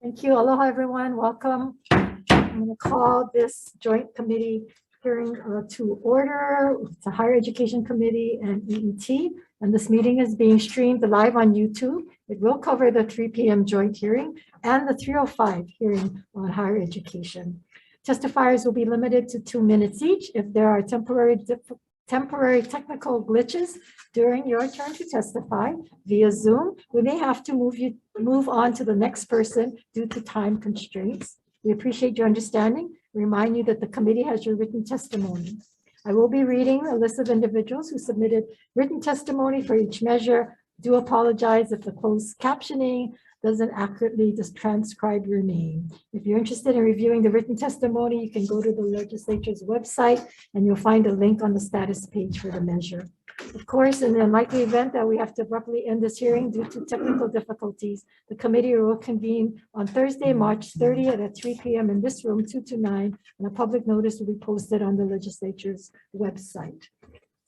Thank you. Aloha, everyone. Welcome. I'm going to call this joint committee hearing to order. It's a Higher Education Committee and EET. And this meeting is being streamed live on YouTube. It will cover the 3 p.m. joint hearing and the 3:05 hearing on higher education. Testifiers will be limited to 2 minutes each. If there are temporary technical glitches during your turn to testify via Zoom, we may have to move on to the next person due to time constraints. We appreciate your understanding. Remind you that the committee has your written testimony. I will be reading a list of individuals who submitted written testimony for each measure. Do apologize if the closed captioning doesn't accurately just transcribe your name. If you're interested in reviewing the written testimony, you can go to the legislature's website and you'll find a link on the status page for the measure. Of course, in the unlikely event that we have to abruptly end this hearing due to technical difficulties, the committee will convene on Thursday, March 30th at 3 p.m. in this room, 229, and a public notice will be posted on the legislature's website.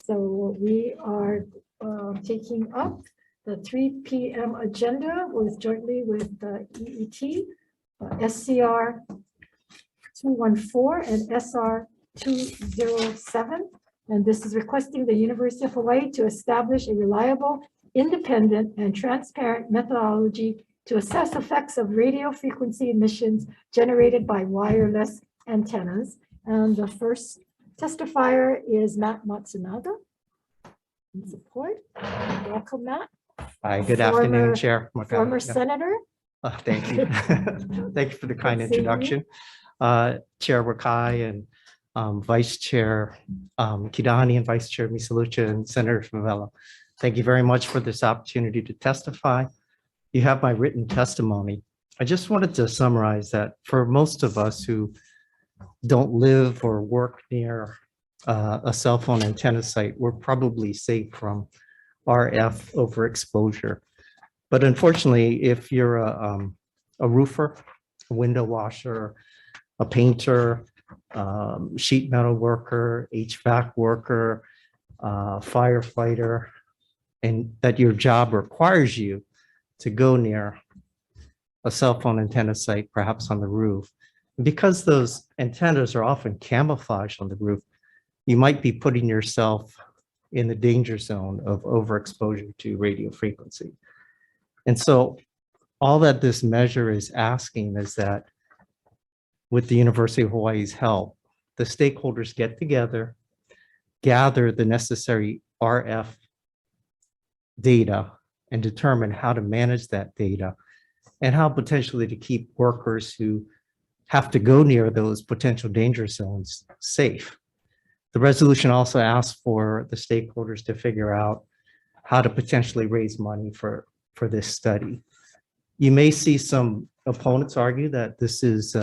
So we are taking up the 3 p.m. agenda jointly with the EET, SCR 214 and SR 207. And this is requesting the University of Hawaii to establish a reliable, independent, and transparent methodology to assess effects of radio frequency emissions generated by wireless antennas. And the first testifier is Matt Matsunaga. In support. Welcome, Matt. Hi, good afternoon, Chair. Former Senator. Thank you. Thank you for the kind introduction. Chair Wakai and Vice Chair Kidani and Vice Chair Misalucha and Senator Favela. Thank you very much for this opportunity to testify. You have my written testimony. I just wanted to summarize that for most of us who don't live or work near a cell phone antenna site, we're probably safe from RF overexposure. But unfortunately, if you're a roofer, a window washer, a painter, sheet metal worker, HVAC worker, firefighter, and that your job requires you to go near a cell phone antenna site, perhaps on the roof, because those antennas are often camouflaged on the roof, you might be putting yourself in the danger zone of overexposure to radio frequency. And so all that this measure is asking is that with the University of Hawaii's help, the stakeholders get together, gather the necessary RF data, and determine how to manage that data and how potentially to keep workers who have to go near those potential danger zones safe. The resolution also asks for the stakeholders to figure out how to potentially raise money for this study. You may see some opponents argue that this is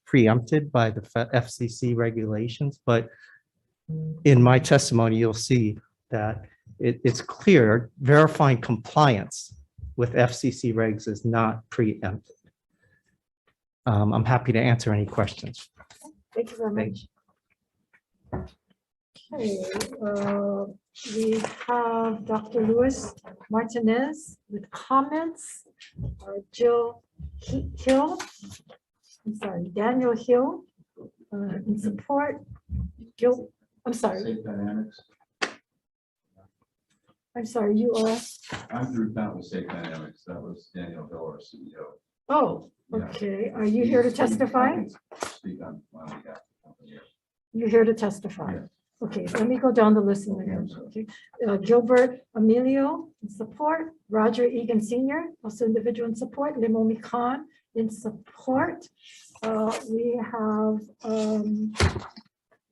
preempted by the FCC regulations, but in my testimony, you'll see that it's clear verifying compliance with FCC regs is not preempted. I'm happy to answer any questions. Thank you very much. Okay, we have Dr. Luis Martinez with comments. Jill Hill, Daniel Hill in support. I'm sorry, you are? I'm Drew Fountain with Safe Dynamics. That was Daniel Hill, our CEO. Oh, okay. Are you here to testify? Speak on my behalf. You're here to testify. Yeah. Okay, let me go down the list. Okay. Gilbert Emilio in support. Roger Egan Sr., also individual in support. Limomi Khan in support. We have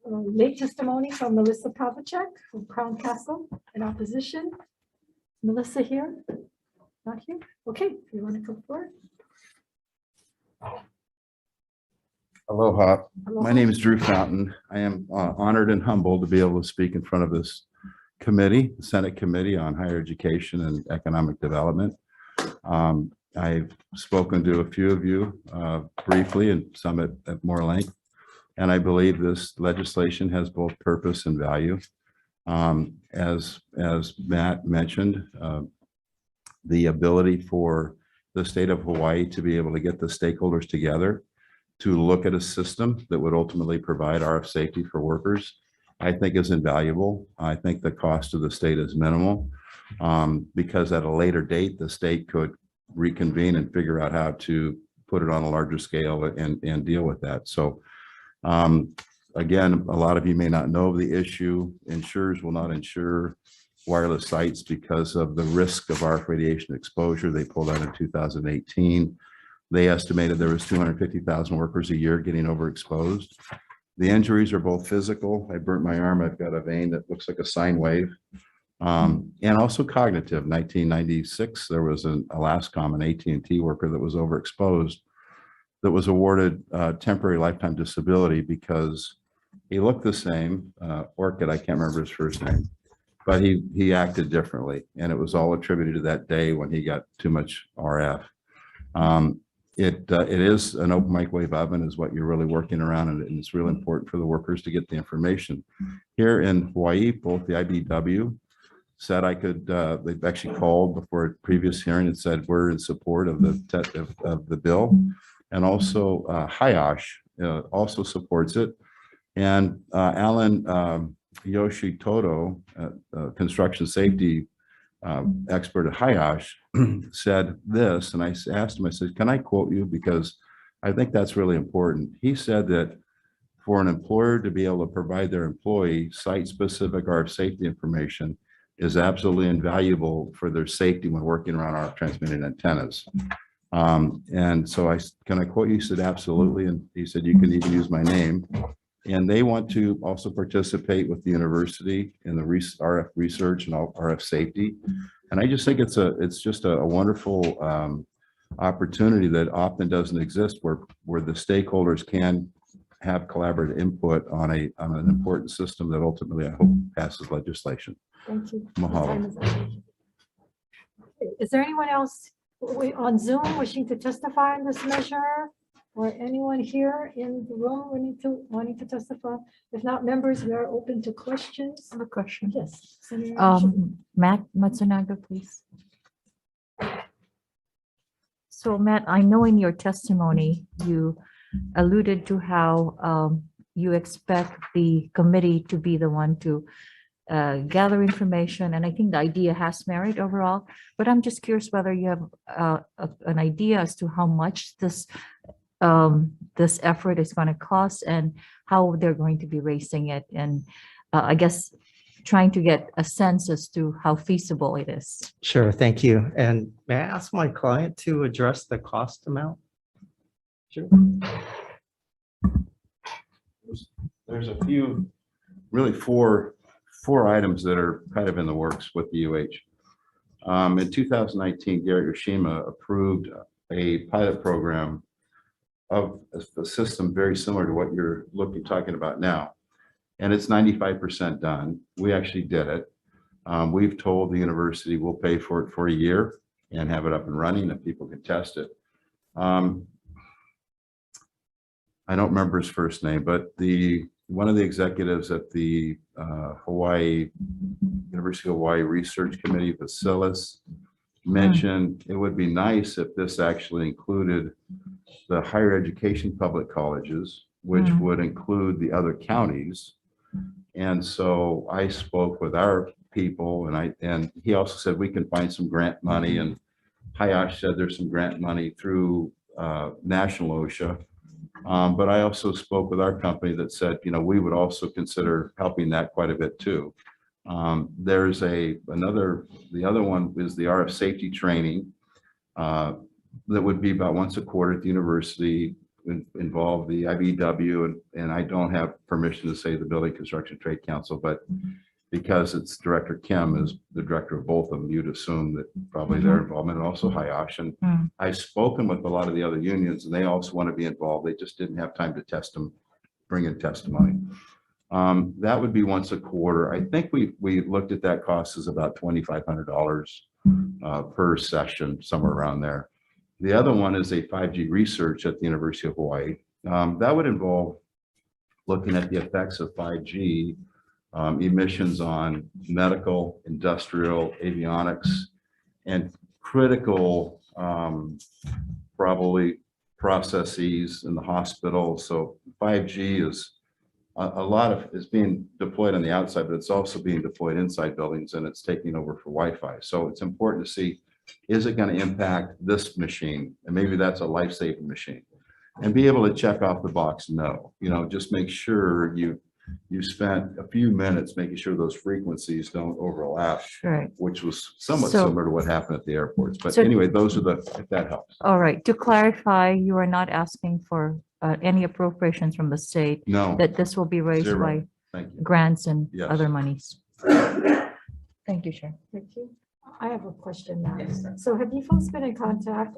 late testimony from Melissa Pavlicek from Crown Castle in opposition. Melissa here? Not here? Okay, you want to come forward? Aloha. Aloha. My name is Drew Fountain. I am honored and humbled to be able to speak in front of this committee, the Senate Committee on Higher Education and Economic Development. I've spoken to a few of you briefly and some at more length, and I believe this legislation has both purpose and value. As Matt mentioned, the ability for the state of Hawaii to be able to get the stakeholders together to look at a system that would ultimately provide RF safety for workers, I think is invaluable. I think the cost to the state is minimal because at a later date, the state could reconvene and figure out how to put it on a larger scale and deal with that. So again, a lot of you may not know the issue. Insurers will not insure wireless sites because of the risk of RF radiation exposure. They pulled out in 2018. They estimated there was 250,000 workers a year getting overexposed. The injuries are both physical. I burnt my arm. I've got a vein that looks like a sine wave. And also cognitive. 1996, there was an Alascom, an AT&T worker that was overexposed that was awarded temporary lifetime disability because he looked the same, Orchid, I can't remember his first name, but he acted differently. And it was all attributed to that day when he got too much RF. It is an open microwave oven is what you're really working around, and it's really important for the workers to get the information. Here in Hawaii, both the IBW said I could, they've actually called before a previous hearing and said we're in support of the bill. And also HIOSH also supports it. And Alan Yoshitoto, construction safety expert at HIOSH, said this, and I asked him, I said, can I quote you? Because I think that's really important. He said that for an employer to be able to provide their employee site-specific RF safety information is absolutely invaluable for their safety when working around RF transmitting antennas. And so can I quote you? He said, absolutely. And he said, you can even use my name. And they want to also participate with the university in the RF research and RF safety. And I just think it's just a wonderful opportunity that often doesn't exist where the stakeholders can have collaborative input on an important system that ultimately I hope passes legislation. Thank you. Mahalo. Is there anyone else on Zoom wishing to testify on this measure? Or anyone here in the room wanting to testify? If not, members, we are open to questions. I have a question. Yes. Matt Matsunaga, please. So Matt, I know in your testimony, you alluded to how you expect the committee to be the one to gather information. And I think the idea has merit overall, but I'm just curious whether you have an idea as to how much this effort is going to cost and how they're going to be raising it. And I guess trying to get a sense as to how feasible it is. Sure, thank you. And may I ask my client to address the cost amount? Sure. There's a few, really four items that are kind of in the works with the UH. In 2019, Garrett Yoshima approved a pilot program of a system very similar to what you're talking about now. And it's 95% done. We actually did it. We've told the university we'll pay for it for a year and have it up and running if people can test it. I don't remember his first name, but one of the executives at the University of Hawaii Research Committee, Vasilis, mentioned it would be nice if this actually included the higher education public colleges, which would include the other counties. And so I spoke with our people and he also said we can find some grant money, and HIOSH said there's some grant money through National OSHA. But I also spoke with our company that said, we would also consider helping that quite a bit too. There's the other one is the RF safety training that would be about once a quarter at the university, involve the IBW, and I don't have permission to say the Building Construction Trade Council, but because it's Director Kim is the director of both of them, you'd assume that probably their involvement, and also HIOSH. And I've spoken with a lot of the other unions and they also want to be involved. They just didn't have time to bring in testimony. That would be once a quarter. I think we looked at that cost as about $2,500 per session, somewhere around there. The other one is a 5G research at the University of Hawaii. That would involve looking at the effects of 5G emissions on medical, industrial, avionics, and critical probably processes in the hospital. So 5G is a lot of is being deployed on the outside, but it's also being deployed inside buildings, and it's taking over for Wi-Fi. So it's important to see, is it going to impact this machine? And maybe that's a life-saving machine. And be able to check off the box, no. Just make sure you spent a few minutes making sure those frequencies don't overlap, Right. which was somewhat So- similar to what happened at the airports. But So- anyway, those are if that helps. All right. To clarify, you are not asking for any appropriations from the state, No, that this will be raised Zero. by thank you. grants and Yes. other monies. Thank you, Chair. Thank you. I have a question now. So have you folks been in contact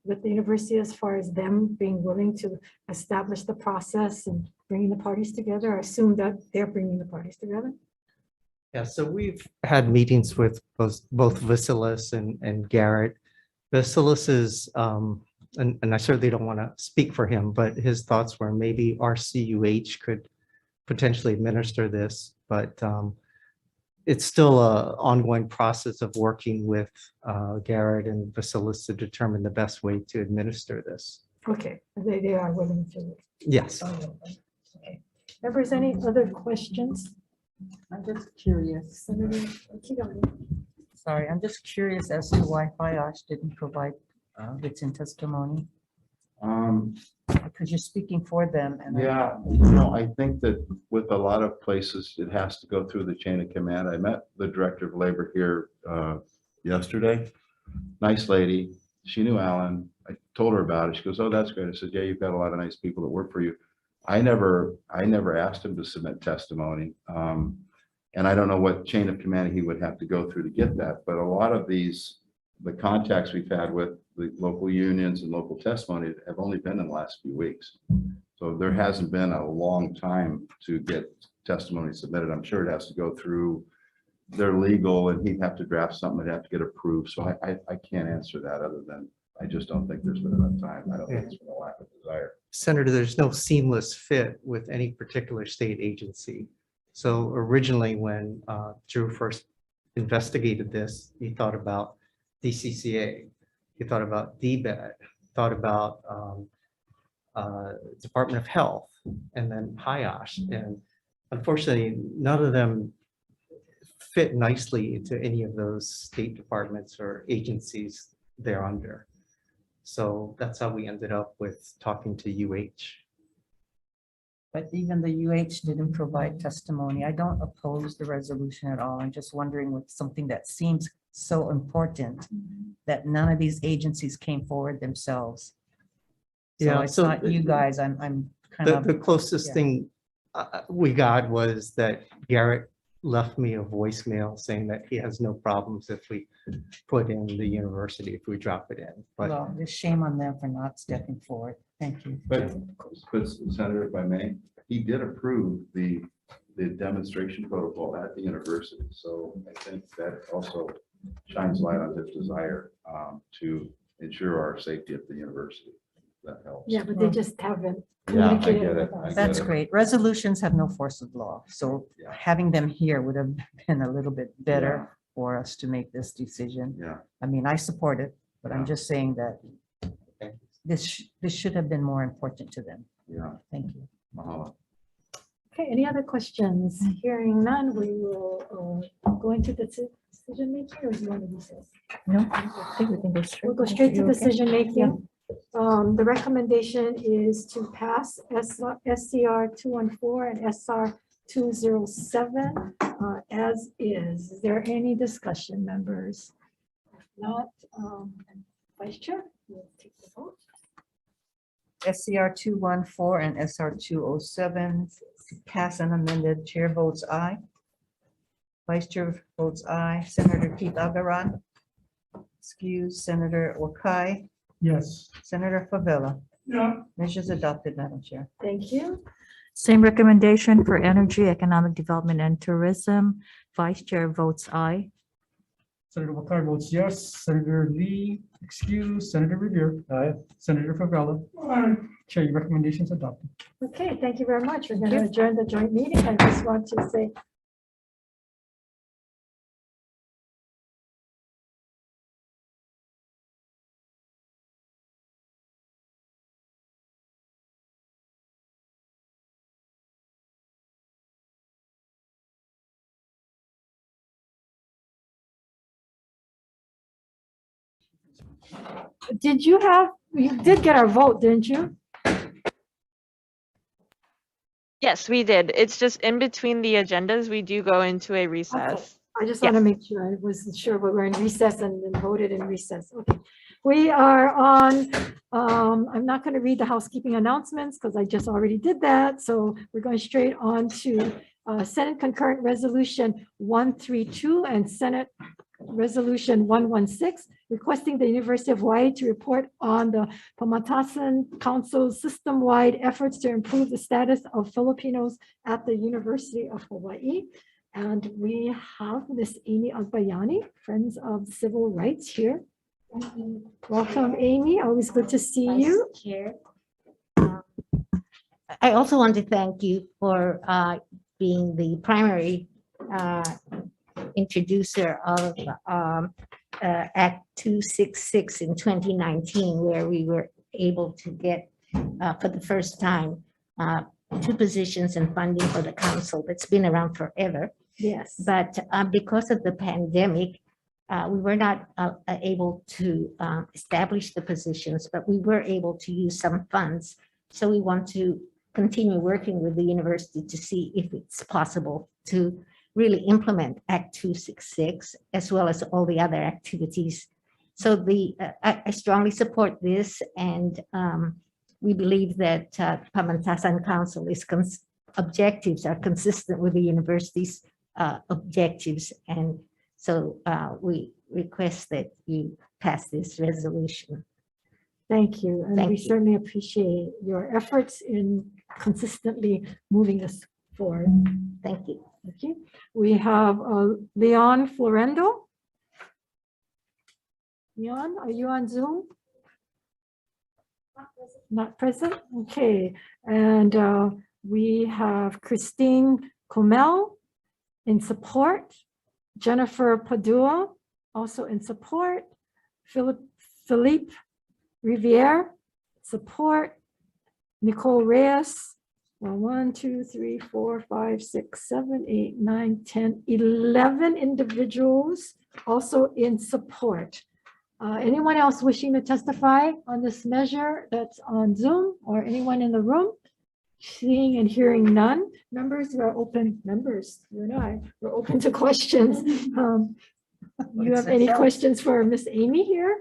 with the university as far as them being willing to establish the process and bringing the parties together? I assume that they're bringing the parties together. Yeah, so we've had meetings with both Vasilis and Garrett. Vasilis is, and I certainly don't want to speak for him, but his thoughts were maybe RCUH could potentially administer this, but it's still a ongoing process of working with Garrett and Vasilis to determine the best way to administer this. Okay, they are willing to. Yes. Okay. Members, any other questions? I'm just curious. Senator Kidani? Sorry, I'm just curious as to why FIOS didn't provide written testimony, because you're speaking for them and. Yeah, I think that with a lot of places, it has to go through the chain of command. I met the director of labor here yesterday. Nice lady. She knew Alan. I told her about it. She goes, "Oh, that's great." I said, "Yeah, you've got a lot of nice people that work for you." I never asked him to submit testimony. And I don't know what chain of command he would have to go through to get that. But a lot of the contacts we've had with the local unions and local testimony have only been in the last few weeks. So there hasn't been a long time to get testimony submitted. I'm sure it has to go through their legal, and he'd have to draft something that'd have to get approved. So I can't answer that other than I just don't think there's been enough time. I don't think it's been a lack of desire. Senator, there's no seamless fit with any particular state agency. So originally, when Drew first investigated this, he thought about DCCA, he thought about DBED, thought about Department of Health, and then HIOSH. And unfortunately, none of them fit nicely into any of those state departments or agencies they're under. So that's how we ended up with talking to UH. But even the UH didn't provide testimony. I don't oppose the resolution at all. I'm just wondering with something that seems so important that none of these agencies came forward themselves. So Yeah, it's so not you guys. I'm kind of. The closest yeah. thing we got was that Garrett left me a voicemail saying that he has no problems if we put in the university, if we drop it in. But Well, just shame on them for not stepping forward. Thank you. But Senator, if I may, he did approve the demonstration protocol at the university. So I think that also shines light on his desire to ensure our safety at the university. That helps. Yeah, but they just haven't Yeah, I communicated get with it. I us. get That's it. great. Resolutions have no force of law. So Yeah. having them here would have been a little bit better for us to make this decision. Yeah. I mean, I support it, but I'm Yeah. just saying that this should have been more important to them. Yeah. Thank you. Mahalo. Okay, any other questions? Hearing none, we will go into the decision making, or do you want to recess? No, I think we can go straight. We'll go straight to You okay? decision making. The recommendation is to pass SCR 214 and SR 207 as is. Is there any discussion, members? If not, Vice Chair, we'll take the vote. SCR 214 and SR 207 to pass and amended. Chair votes aye. Vice Chair votes aye. Senator Keith Agaran. Excuse Senator Wakai. Yes. Senator Favela. Yeah. Measures adopted, Madam Chair. Thank you. Same recommendation for energy, economic development and tourism. Vice Chair votes aye. Senator Wakar votes yes. Senator Lee, excuse. Senator Revere. Aye. Senator Favela. Aye. Chair, your recommendations adopted. Okay, thank you very much. We're going to adjourn the joint meeting. I just want to say You did get our vote, didn't you? Yes, we did. It's just in between the agendas, we do go into a recess. I just want to make sure. I wasn't sure, but we're in recess and then voted in recess. Okay. We are on, I'm not going to read the housekeeping announcements because I just already did that. So we're going straight on to Senate Concurrent Resolution 132 and Senate Resolution 116, requesting the University of Hawaii to report on the Pamatasan Council's system-wide efforts to improve the status of Filipinos at the University of Hawaii. And we have Miss Amy Agbayani, Friends of Civil Rights here. Welcome, Amy. Always good to see you. Vice Chair. I also want to thank you for being the primary introducer of Act 266 in 2019, where we were able to get, for the first time, 2 positions and funding for the council that's been around forever. Yes. But because of the pandemic, we were not able to establish the positions, but we were able to use some funds. So we want to continue working with the university to see if it's possible to really implement Act 266 as well as all the other activities. So I strongly support this, and we believe that Pamantasan Council objectives are consistent with the university's objectives, and so we request that you pass this resolution. Thank you. And Thank we you. certainly appreciate your efforts in consistently moving us forward. Thank you. Thank you. We have Leon Florendo. Leon, are you on Zoom? Not present. Okay. And we have Christine Comel in support. Jennifer Padua also in support. Philippe Riviere, support. Nicole Reyes, 1, 2, 3, 4, 5, 6, 7, 8, 9, 10, 11 individuals also in support. Anyone else wishing to testify on this measure that's on Zoom, or anyone in the room? Seeing and hearing none. Members, we're open, you and I, we're open to questions. You have any questions for Miss Amy here?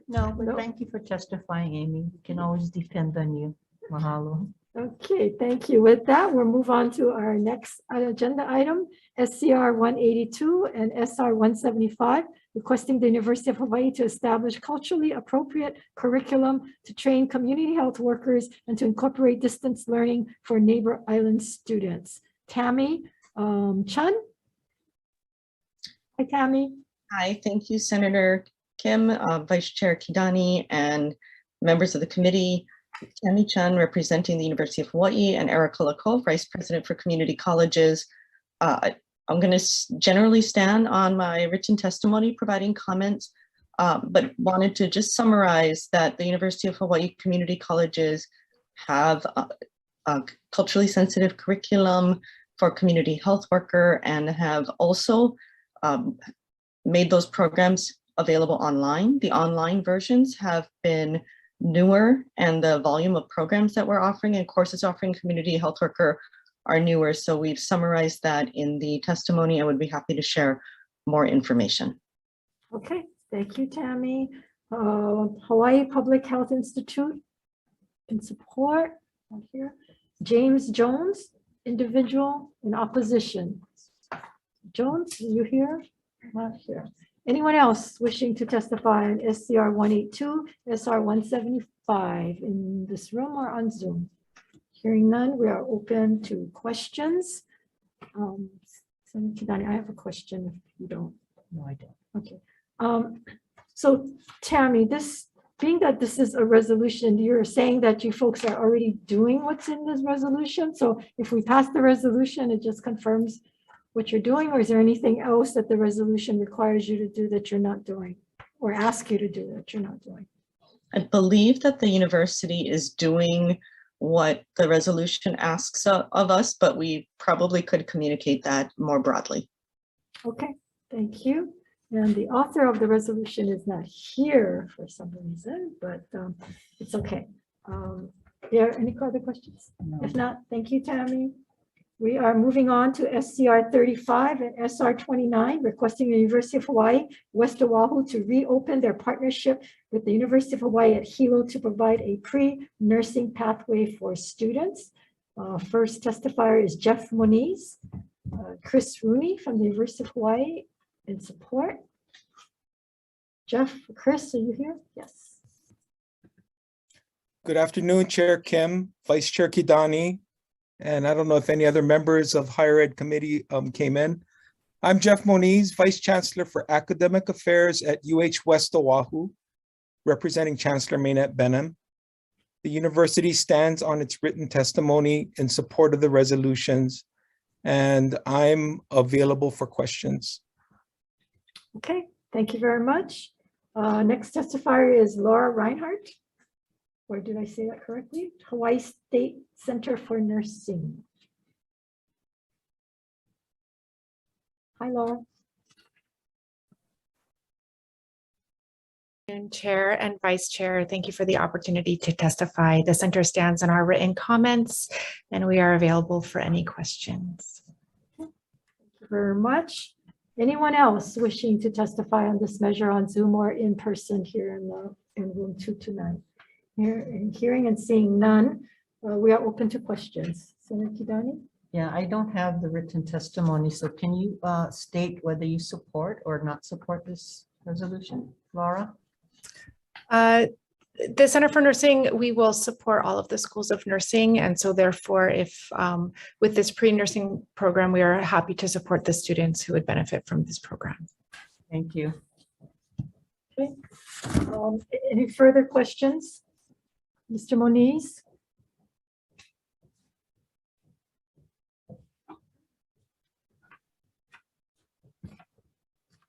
No, but No. thank you for testifying, Amy. We can always depend on you. Mahalo. Okay, thank you. With that, we'll move on to our next agenda item, SCR 182 and SR 175, requesting the University of Hawaii to establish culturally appropriate curriculum to train community health workers and to incorporate distance learning for neighbor island students. Tammy Chun. Hi, Tammy. Hi, thank you, Senator Kim, Vice Chair Kidani, and members of the committee. Tammy Chun, representing the University of Hawaii, and Erica Lacole, Vice President for Community Colleges. I'm going to generally stand on my written testimony, providing comments, but wanted to just summarize that the University of Hawaii Community Colleges have a culturally sensitive curriculum for community health worker, and have also made those programs available online. The online versions have been newer, and the volume of programs that we're offering and courses offering community health worker are newer. So we've summarized that in the testimony. I would be happy to share more information. Okay, thank you, Tammy. Hawaii Public Health Institute in support right here. James Jones, individual in opposition. Jones, are you here? Not here. Anyone else wishing to testify on SCR 182, SR 175 in this room or on Zoom? Hearing none, we are open to questions. Senator Kidani, I have a question if you don't. No, I don't. Okay. So Tammy, being that this is a resolution, you're saying that you folks are already doing what's in this resolution. So if we pass the resolution, it just confirms what you're doing, or is there anything else that the resolution requires you to do that you're not doing, or ask you to do that you're not doing? I believe that the university is doing what the resolution asks of us, but we probably could communicate that more broadly. Okay, thank you. And the author of the resolution is not here for some reason, but it's okay. There are any other questions? If not, thank you, Tammy. We are moving on to SCR 35 and SR 29, requesting the University of Hawaii, West Oahu to reopen their partnership with the University of Hawaii at Hilo to provide a pre-nursing pathway for students. First testifier is Jeff Moniz, Chris Rooney from the University of Hawaii in support. Jeff, Chris, are you here? Yes. Good afternoon, Chair Kim, Vice Chair Kidani, and I don't know if any other members of Higher Ed Committee came in. I'm Jeff Moniz, Vice Chancellor for Academic Affairs at West Oahu, representing Chancellor Mainette Benham. The university stands on its written testimony in support of the resolutions, and I'm available for questions. Okay, thank you very much. Next testifier is Laura Reinhardt. Or did I say that correctly? Hawaii State Center for Nursing. Hi, Laura. Chair and Vice Chair, thank you for the opportunity to testify. The center stands on our written comments and we are available for any questions. Thank you very much. Anyone else wishing to testify on this measure on Zoom or in person here in room 229? Hearing and seeing none, we are open to questions. Senator Kidani? Yeah, I don't have the written testimony, so can you state whether you support or not support this resolution, Laura? The Center for Nursing, we will support all of the schools of nursing. And so therefore, if with this pre-nursing program, we are happy to support the students who would benefit from this program. Thank you. Okay. Any further questions? Mr. Moniz?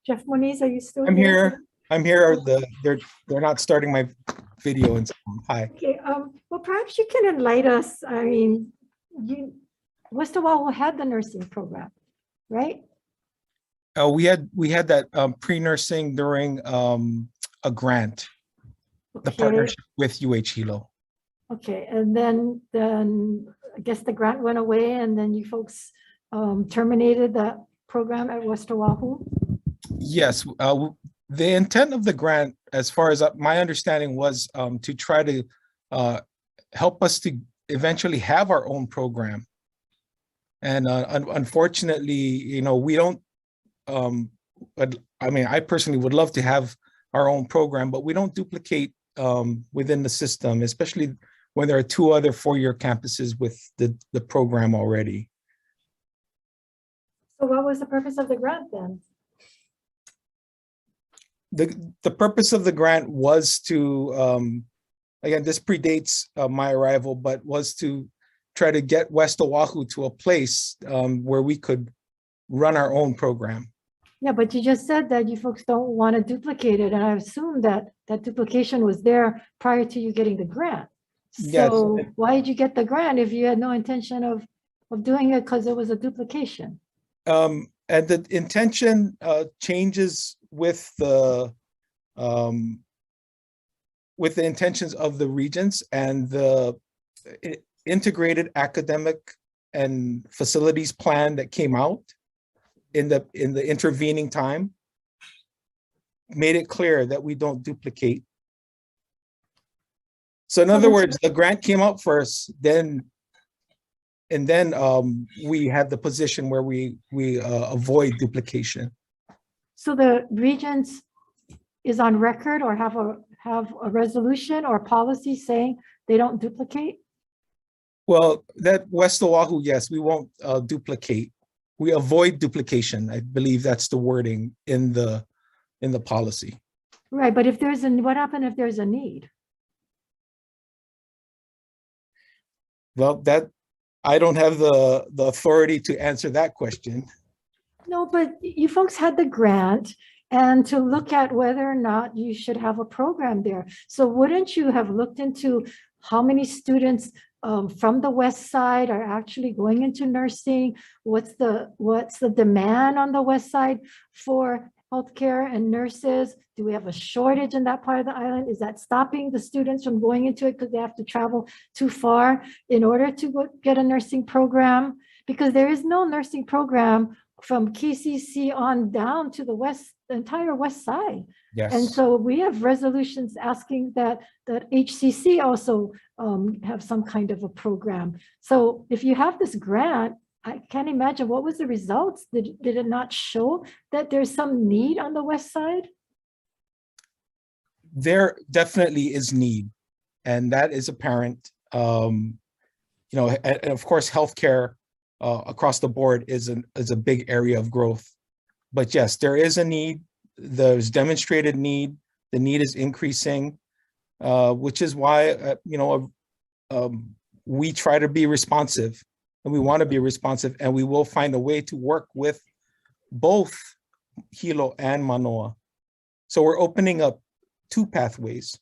Jeff Moniz, are you still I'm here. I'm here. They're not starting my video and so on. Hi. Okay, well, perhaps you can enlighten us. I mean, West Oahu had the nursing program, right? We had that pre-nursing during a grant, the Okay. partnership with Hilo. Okay, and then I guess the grant went away and then you folks terminated that program at West Oahu? Yes, the intent of the grant, as far as my understanding, was to try to help us to eventually have our own program. And unfortunately, we don't, I mean, I personally would love to have our own program, but we don't duplicate within the system, especially when there are 2 other 4-year campuses with the program already. So what was the purpose of the grant then? The purpose of the grant was to, again, this predates my arrival, but was to try to get West Oahu to a place where we could run our own program. Yeah, but you just said that you folks don't want to duplicate it, and I assume that that duplication was there prior to you getting the grant. Yes. So why did you get the grant if you had no intention of doing it because it was a duplication? And the intention changes with the intentions of the regents and the integrated academic and facilities plan that came out in the intervening time made it clear that we don't duplicate. So in other words, the grant came out first, and then we had the position where we avoid duplication. So the regents is on record or have a resolution or policy saying they don't duplicate? Well, that West Oahu, yes, we won't duplicate. We avoid duplication. I believe that's the wording in the policy. Right, but if there's what happened if there's a need? Well, that I don't have the authority to answer that question. No, but you folks had the grant and to look at whether or not you should have a program there. So wouldn't you have looked into how many students from the west side are actually going into nursing? What's the demand on the west side for healthcare and nurses? Do we have a shortage in that part of the island? Is that stopping the students from going into it because they have to travel too far in order to get a nursing program? Because there is no nursing program from KCC on down to the entire west side. Yes. And so we have resolutions asking that HCC also have some kind of a program. So if you have this grant, I can't imagine what was the results. Did it not show that there's some need on the west side? There definitely is need, and that is apparent. And of course, healthcare across the board is a big area of growth. But yes, there is a need. There's demonstrated need. The need is increasing, which is why we try to be responsive, and we want to be responsive, and we will find a way to work with both Hilo and Manoa. So we're opening up 2 pathways.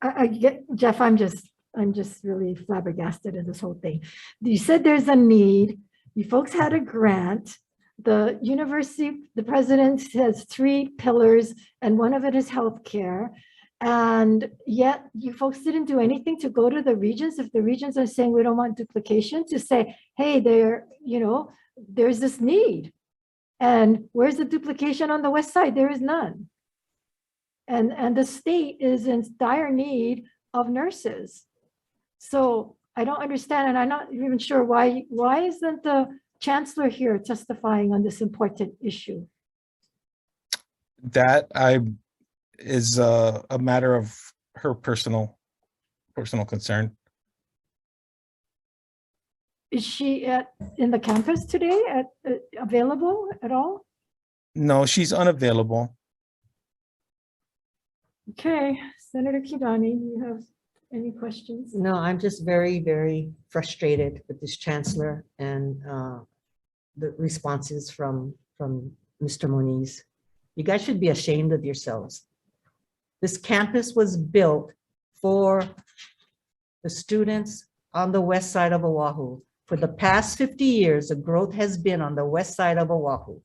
I get, Jeff, I'm just really flabbergasted at this whole thing. You said there's a need. You folks had a grant. The university, the president has 3 pillars, and one of it is healthcare. And yet you folks didn't do anything to go to the regions. If the regions are saying we don't want duplication, to say, hey, there's this need. And where's the duplication on the west side? There is none. And the state is in dire need of nurses. So I don't understand, and I'm not even sure why isn't the chancellor here testifying on this important issue? That is a matter of her personal concern. Is she in the campus today, available at all? No, she's unavailable. Okay, Senator Kidani, do you have any questions? No, I'm just very, very frustrated with this chancellor and the responses from Mr. Moniz. You guys should be ashamed of yourselves. This campus was built for the students on the west side of Oahu. For the past 50 years, the growth has been on the west side of Oahu.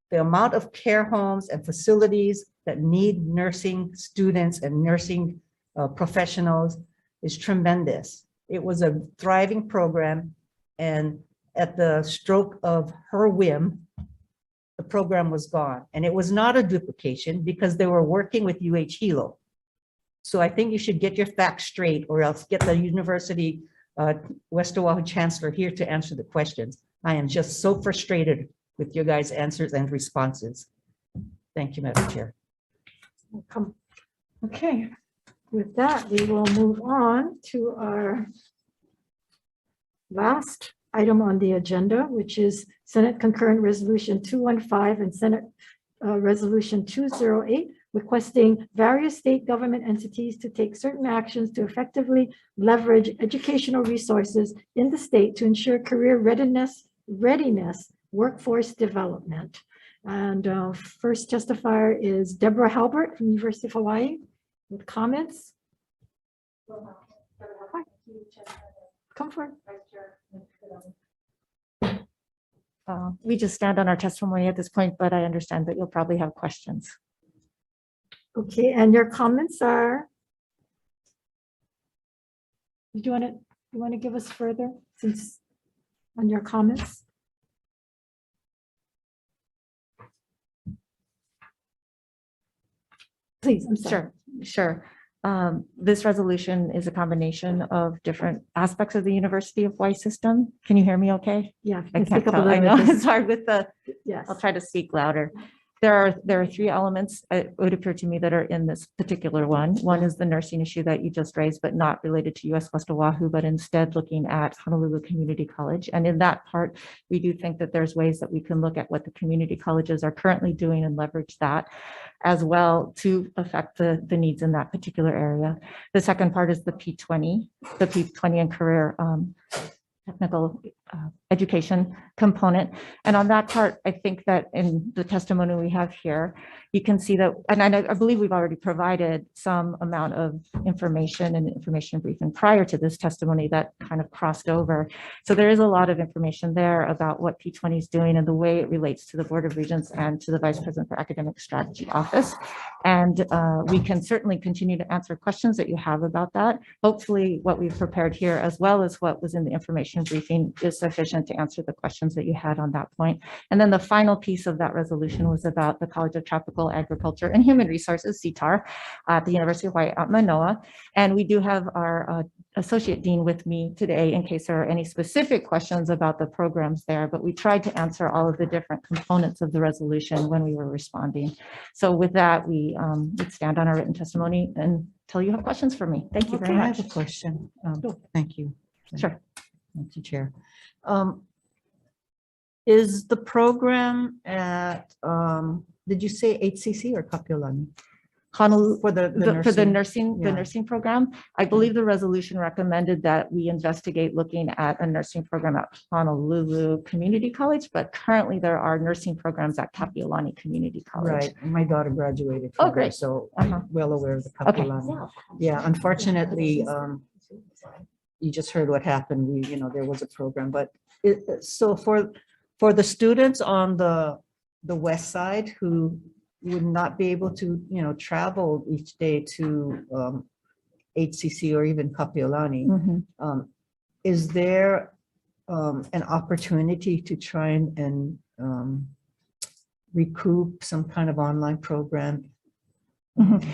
The amount of care homes and facilities that need nursing students and nursing professionals is tremendous. It was a thriving program, and at the stroke of her whim, the program was gone. And it was not a duplication because they were working with Hilo. So I think you should get your facts straight, or else get the University West Oahu Chancellor here to answer the questions. I am just so frustrated with your guys' answers and responses. Thank you, Madam Chair. Welcome. Okay, with that, we will move on to our last item on the agenda, which is Senate Concurrent Resolution 215 and Senate Resolution 208, requesting various state government entities to take certain actions to effectively leverage educational resources in the state to ensure career readiness, workforce development. And first testifier is Deborah Halbert from University of Hawaii with comments. Hi. Come forward. We just stand on our testimony at this point, but I understand that you'll probably have questions. Okay, and your comments are? Do you want to give us further since on your comments? Please, I'm sorry. Sure. This resolution is a combination of different aspects of the University of Hawaii system. Can you hear me okay? Yeah. I can't tell. I know it's hard with the, yes. I'll try to speak louder. There are 3 elements, it would appear to me, that are in this particular one. One is the nursing issue that you just raised, but not related to US West Oahu, but instead looking at Honolulu Community College. And in that part, we do think that there's ways that we can look at what the community colleges are currently doing and leverage that as well to affect the needs in that particular area. The second part is the P20 and career technical education component. And on that part, I think that in the testimony we have here, you can see that, and I believe we've already provided some amount of information and information briefing prior to this testimony that kind of crossed over. So there is a lot of information there about what P20 is doing and the way it relates to the Board of Regents and to the Vice President for Academic Strategy Office. And we can certainly continue to answer questions that you have about that. Hopefully what we've prepared here, as well as what was in the information briefing, is sufficient to answer the questions that you had on that point. And then the final piece of that resolution was about the College of Tropical Agriculture and Human Resources, CTAR, at the University of Hawaii at Manoa. And we do have our Associate Dean with me today in case there are any specific questions about the programs there, but we tried to answer all of the different components of the resolution when we were responding. So with that, we would stand on our written testimony until you have questions for me. Thank you very Okay, I much. have a question. Thank you. Sure. Thank you, Chair. Is the program at, did you say HCC or Kapiolani? Honolulu, For the the nursing? Yeah. nursing program, I believe the resolution recommended that we investigate looking at a nursing program at Honolulu Community College, but currently there are nursing programs at Kapiolani Community College. Right, my daughter graduated. Oh, from there, great. So I'm well aware of the Okay. Kapiolani. Yeah, unfortunately, you just heard what happened. There was a program, but so for the students on the west side who would not be able to, travel each day to HCC or even Kapiolani, Mhm. is there an opportunity to try and recoup some kind of online program? Mhm.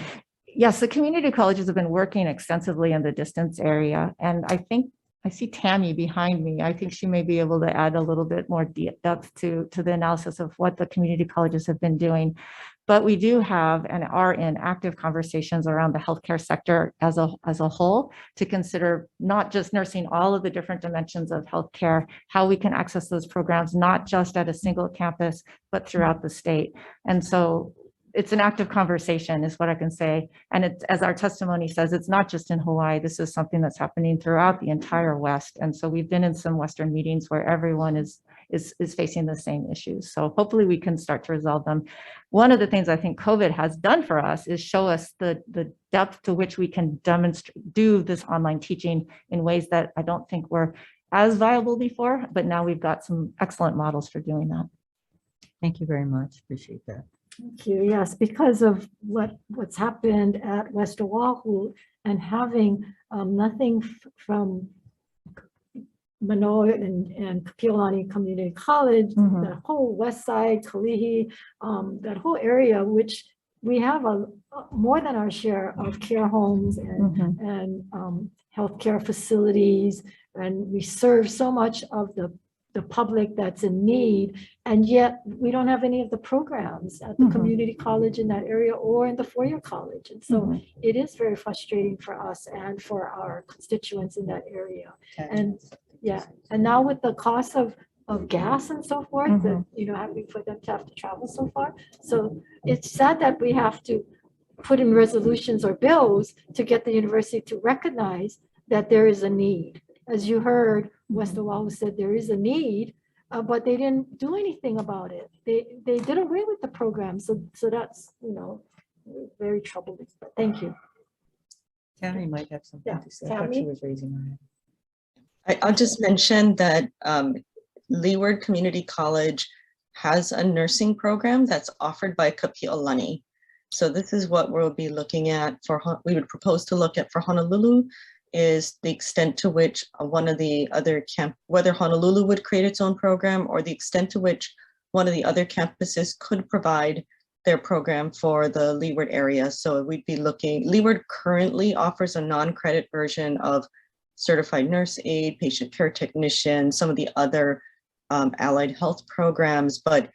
Yes, the community colleges have been working extensively in the distance area. And I think I see Tammy behind me. I think she may be able to add a little bit more depth to the analysis of what the community colleges have been doing. But we do have and are in active conversations around the healthcare sector as a whole to consider not just nursing, all of the different dimensions of healthcare, how we can access those programs, not just at a single campus, but throughout the state. And so it's an active conversation is what I can say. And it's, as our testimony says, it's not just in Hawaii. This is something that's happening throughout the entire West. And so we've been in some Western meetings where everyone is facing the same issues. So hopefully we can start to resolve them. One of the things I think COVID has done for us is show us the depth to which we can do this online teaching in ways that I don't think were as viable before, but now we've got some excellent models for doing that. Thank you very much. Appreciate that. Thank you. Yes, because of what's happened at West Oahu and having nothing from Manoa and Kapiolani Community College, the whole West Side, Kalihi, that whole area, which we have more than our share of care homes and healthcare facilities, and we serve so much of the public that's in need, and yet we don't have any of the programs at the community college in that area or in the four-year college. And so it is very frustrating for us and for our constituents in that area. And yeah, and now with the cost of gas and so forth, that, having for them to have to travel so far. So it's sad that we have to put in resolutions or bills to get the university to recognize that there is a need. As you heard, West Oahu said there is a need, but they didn't do anything about it. They did away with the program. So that's, very troubling. But thank you. Tammy might have something to say. I thought she was raising her hand. I'll just mention that Leeward Community College has a nursing program that's offered by Kapiolani. So this is what we'll be looking at we would propose to look at for Honolulu, is the extent to which one of the other whether Honolulu would create its own program or the extent to which one of the other campuses could provide their program for the Leeward area. So we'd be looking, Leeward currently offers a non-credit version of certified nurse aide, patient care technician, some of the other allied health programs, but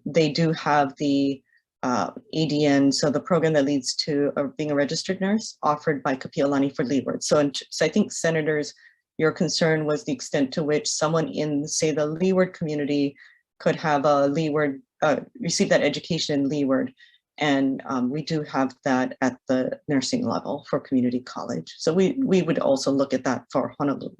they do have the ADN, so the program that leads to being a registered nurse offered by Kapiolani for Leeward. So I think, Senators, your concern was the extent to which someone in, say, the Leeward community could have a Leeward, receive that education in Leeward. And we do have that at the nursing level for community college. So we would also look at that for Honolulu.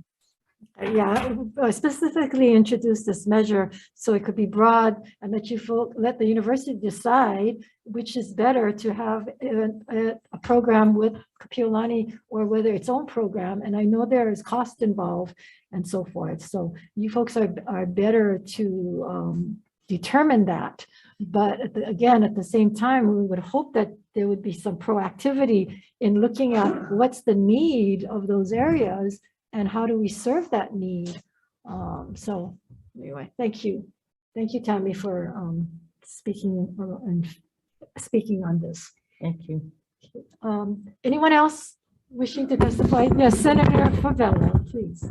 Yeah, I specifically introduced this measure so it could be broad and that let the university decide which is better to have a program with Kapiolani or whether its own program. And I know there is cost involved and so forth. So you folks are better to determine that. But again, at the same time, we would hope that there would be some proactivity in looking at what's the need of those areas and how do we serve that need. So anyway, thank you. Thank you, Tammy, for speaking on this. Thank you. Anyone else wishing to testify? Yes, Senator Favela, please.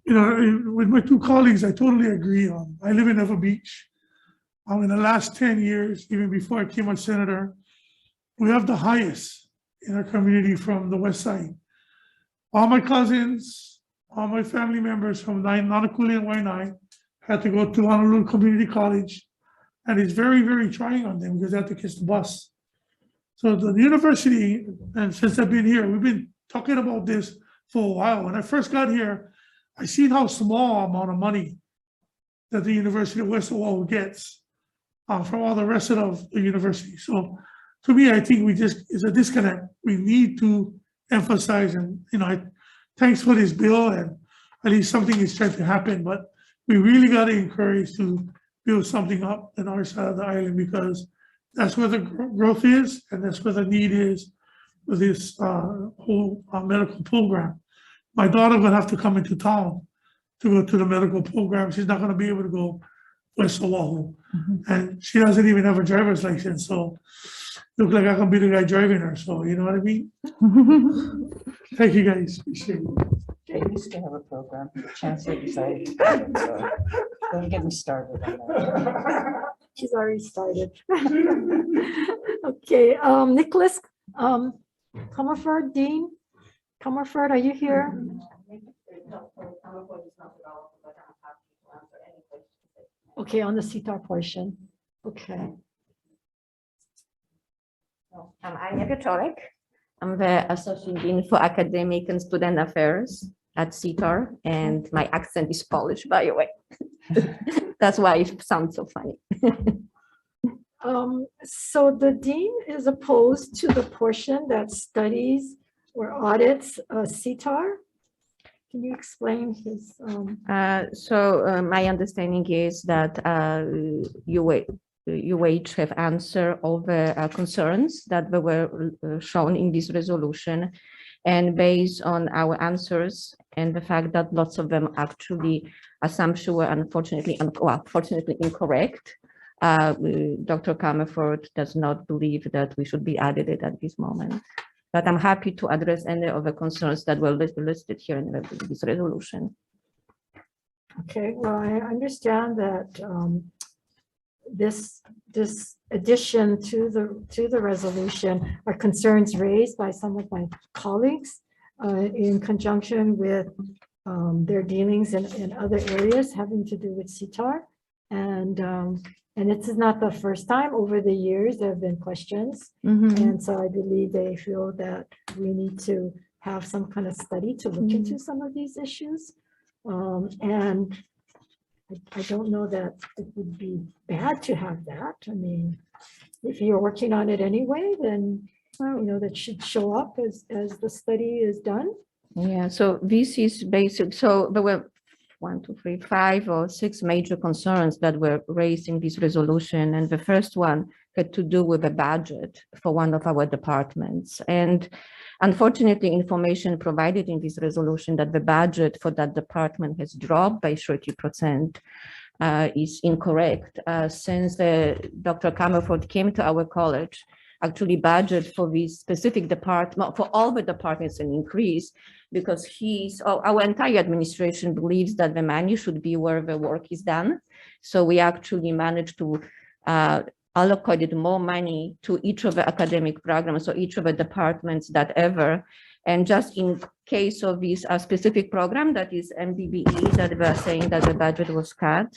You know, with my two colleagues, I totally agree. I live in Ever Beach. In the last 10 years, even before I came on senator, we have the highest in our community from the west side. All my cousins, all my family members from Nanakuli and Waianae had to go to Honolulu Community College. And it's very, very trying on them because they have to catch the bus. So the university, and since I've been here, we've been talking about this for a while. When I first got here, I seen how small amount of money that the University of West Hawai'l gets from all the rest of the university. So to me, I think it's a disconnect. We need to emphasize, and thanks for this bill, and at least something is trying to happen, but we really got to encourage to build something up in our side of the island because that's where the growth is and that's where the need is for this whole medical program. My daughter will have to come into town to go to the medical program. She's not going to be able to go West Oahu. And she doesn't even have a driver's license. So look like I can be the guy driving her. So you know what I mean? Thank you guys. Appreciate it. They used to have a program, the chancellor decided. So don't get me started on that. She's already started. Okay, Nicholas Comerford, Dean Comerford, are you here? Okay, on the CTAR portion. Okay. I'm Anya Petrolek. I'm the Associate Dean for Academic and Student Affairs at CTAR, and my accent is Polish, by the way. That's why it sounds so funny. So the dean is opposed to the portion that studies or audits CTAR. Can you explain his? My understanding is that UH have answered all the concerns that were shown in this resolution. And based on our answers and the fact that lots of them actually assumptions were unfortunately, fortunately incorrect, Dr. Comerford does not believe that we should be added it at this moment. But I'm happy to address any of the concerns that were listed here in this resolution. Okay, well, I understand that this addition to the resolution are concerns raised by some of my colleagues in conjunction with their dealings in other areas having to do with CTAR. And this is not the first time. Over the years, there have been questions. And so I believe they feel that we need to have some kind of study to look into some of these issues. And I don't know that it would be bad to have that. I mean, if you're working on it anyway, then that should show up as the study is done. Yeah, so this is basic. So there were 5 or 6 major concerns that were raised in this resolution. And the first one had to do with the budget for one of our departments. And unfortunately, information provided in this resolution that the budget for that department has dropped by 30% is incorrect. Since Dr. Comerford came to our college, actually budget for this specific department, for all the departments, an increase, because our entire administration believes that the money should be where the work is done. So we actually managed to allocate more money to each of the academic programs, so each of the departments that ever. And just in case of this specific program, that is MDBE, that we are saying that the budget was cut.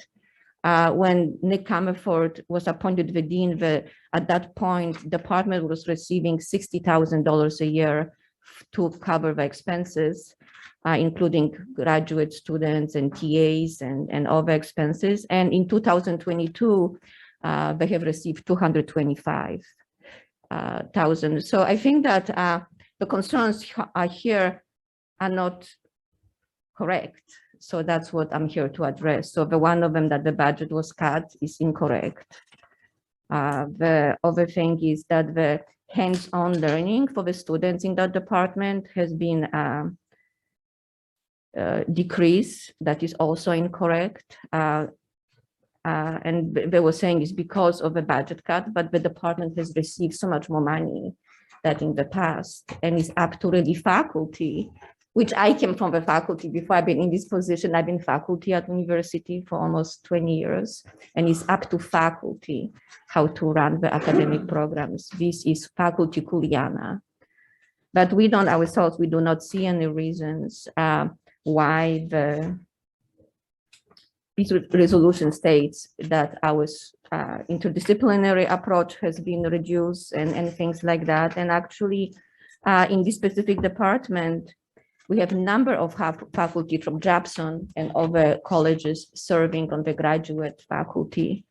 When Nick Comerford was appointed the dean, at that point, department was receiving $60,000 a year to cover the expenses, including graduate students and TAs and other expenses. And in 2022, they have received 225,000. So I think that the concerns here are not correct. So that's what I'm here to address. So the one of them that the budget was cut is incorrect. The other thing is that the hands-on learning for the students in that department has been decreased. That is also incorrect. And they were saying it's because of the budget cut, but the department has received so much more money than in the past, and it's up to really faculty, which I came from the faculty before I've been in this position. I've been faculty at university for almost 20 years, and it's up to faculty how to run the academic programs. This is faculty kuleana. But we don't ourselves, we do not see any reasons why this resolution states that our interdisciplinary approach has been reduced and things like that. And actually, in this specific department, we have a number of faculty from Jackson and other colleges serving on the graduate faculty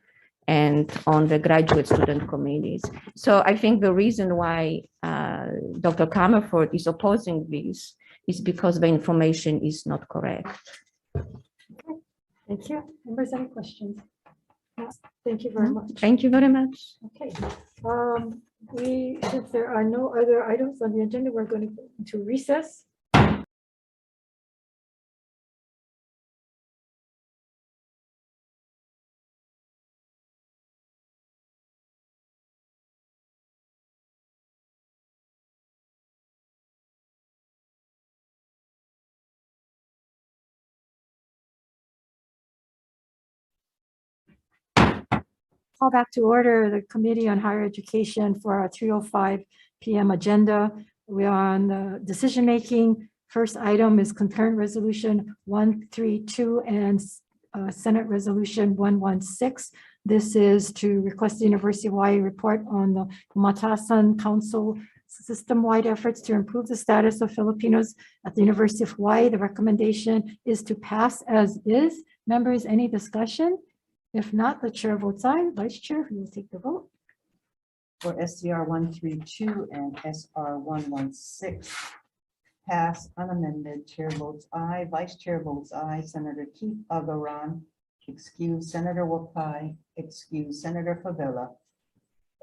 and on the graduate student committees. So I think the reason why Dr. Comerford is opposing this is because the information is not correct. Okay. Thank you. Members, any questions? Yes, thank you very much. Thank you very much. Okay. Since there are no other items on the agenda, we're going to go into recess. Call back to order the Committee on Higher Education for our 3:05 p.m. agenda. We are on the decision-making. First item is concurrent resolution 132 and Senate Resolution 116. This is to request the University of Hawaii report on the Matasan Council system-wide efforts to improve the status of Filipinos at the University of Hawaii. The recommendation is to pass as is. Members, any discussion? If not, the chair votes aye. Vice Chair, who will take the vote? For SCR 132 and SR 116, pass unamended. Chair votes aye. Vice Chair votes aye. Senator Keith Agaran, excuse. Senator Wakai, excuse. Senator Favela.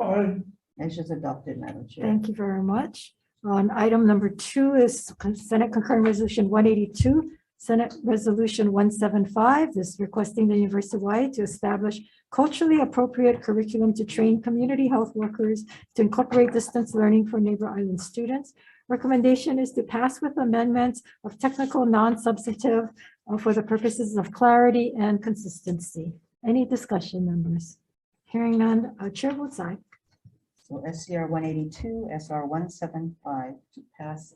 Aye. Measures adopted, Madam Chair. Thank you very much. On item number 2 is Senate Concurrent Resolution 182, Senate Resolution 175, this requesting the University of Hawaii to establish culturally appropriate curriculum to train community health workers to incorporate distance learning for neighbor island students. Recommendation is to pass with amendments of technical, non-substantive for the purposes of clarity and consistency. Any discussion, members? Hearing none, chair votes aye. So SCR 182, SR 175 to pass.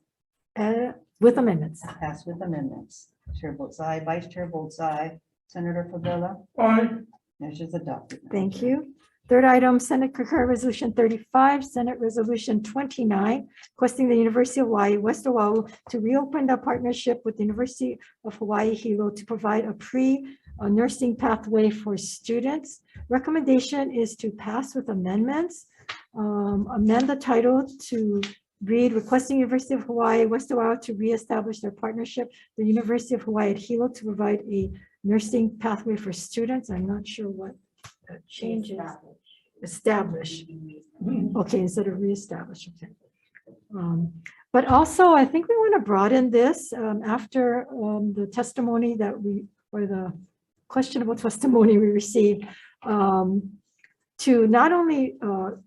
With amendments. Pass with amendments. Chair votes aye. Vice Chair votes aye. Senator Favela. Aye. Measures adopted. Thank you. Third item, Senate Concurrent Resolution 35, Senate Resolution 29, requesting the University of Hawaii, West Oahu to reopen the partnership with the University of Hawaii Hilo to provide a pre-nursing pathway for students. Recommendation is to pass with amendments. Amend the title to read, requesting University of Hawaii, West Oahu to reestablish their partnership, the University of Hawaii at Hilo to provide a nursing pathway for students. I'm not sure what changes. Establish. Okay, instead of reestablish. Okay. But also, I think we want to broaden this after the testimony that or the questionable testimony we received, to not only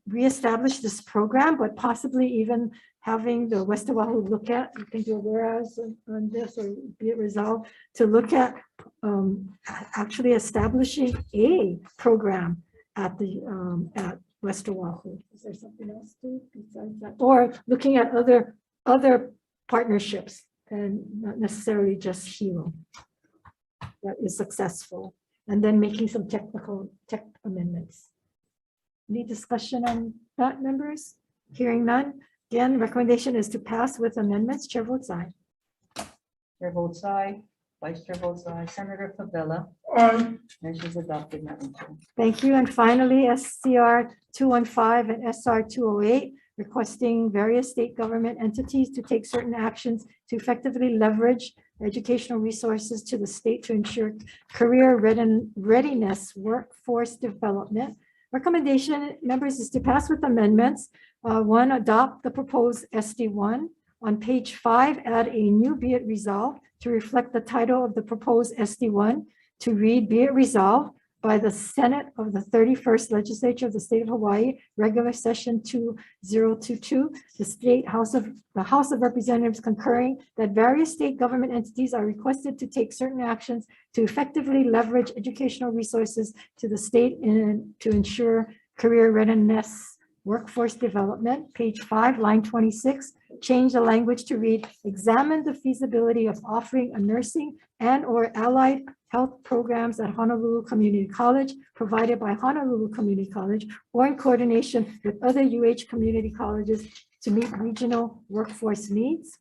reestablish this program, but possibly even having the West Oahu look at, I think you're whereas on this, or be it resolved, to look at actually establishing a program at the at West Oahu. Is there something else too besides that? Or looking at other partnerships and not necessarily just Hilo that is successful, and then making some tech amendments. Any discussion on that, members? Hearing none, Again, recommendation is to pass with amendments. Chair votes aye. Chair votes aye. Vice Chair votes aye. Senator Favela. Aye. Measures adopted, Madam Chair. Thank you. And finally, SCR 215 and SR 208, requesting various state government entities to take certain actions to effectively leverage educational resources to the state to ensure career readiness, workforce development. Recommendation, members, is to pass with amendments. One, adopt the proposed SD1. On page 5, add a new be it resolved to reflect the title of the proposed SD1 to read be it resolved by the Senate of the 31st Legislature of the State of Hawaii, regular session 2022, the House of Representatives concurring that various state government entities are requested to take certain actions to effectively leverage educational resources to the state to ensure career readiness, workforce development. Page 5, line 26, change the language to read, examine the feasibility of offering a nursing and or allied health programs at Honolulu Community College provided by Honolulu Community College or in coordination with other community colleges to meet regional workforce needs.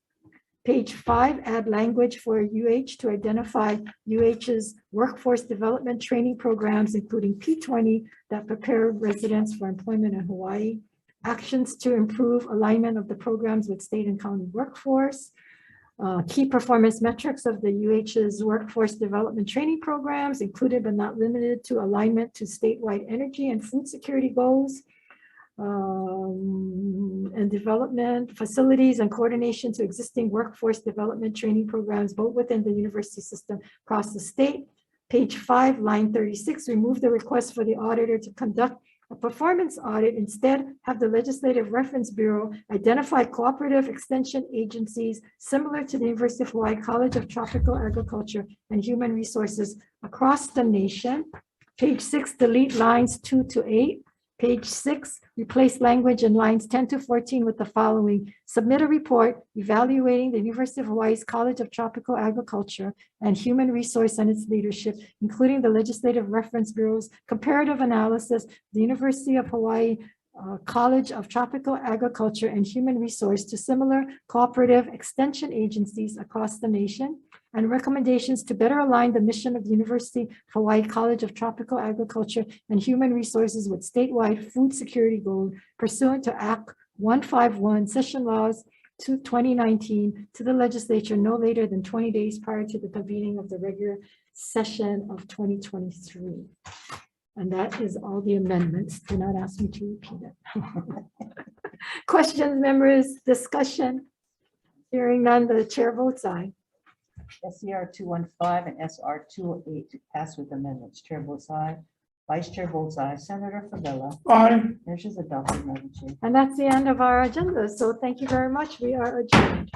Page 5, add language for to identify UH's workforce development training programs, including P20 that prepare residents for employment in Hawaii. Actions to improve alignment of the programs with state and county workforce. Key performance metrics of the UH's workforce development training programs, included but not limited to alignment to statewide energy and food security goals. And development facilities and coordination to existing workforce development training programs, both within the university system across the state. Page 5, line 36, remove the request for the auditor to conduct a performance audit. Instead, have the Legislative Reference Bureau identify cooperative extension agencies similar to the University of Hawaii College of Tropical Agriculture and Human Resources across the nation. Page 6, delete lines 2 to 8. Page 6, replace language in lines 10 to 14 with the following. Submit a report evaluating the University of Hawaii's College of Tropical Agriculture and Human Resource and its leadership, including the Legislative Reference Bureau's comparative analysis, the University of Hawaii College of Tropical Agriculture and Human Resource to similar cooperative extension agencies across the nation, and recommendations to better align the mission of the University of Hawaii College of Tropical Agriculture and Human Resources with statewide food security goals pursuant to Act 151, Session Laws 2019, to the legislature no later than 20 days prior to the convening of the regular session of 2023. And that is all the amendments. Do not ask me to repeat it. Questions, members, discussion? Hearing none, the chair votes aye. SCR 215 and SR 208 to pass with amendments. Chair votes aye. Vice Chair votes aye. Senator Favela. Aye. Measures adopted, Madam Chair. And that's the end of our agenda. So thank you very much. We are adjourned.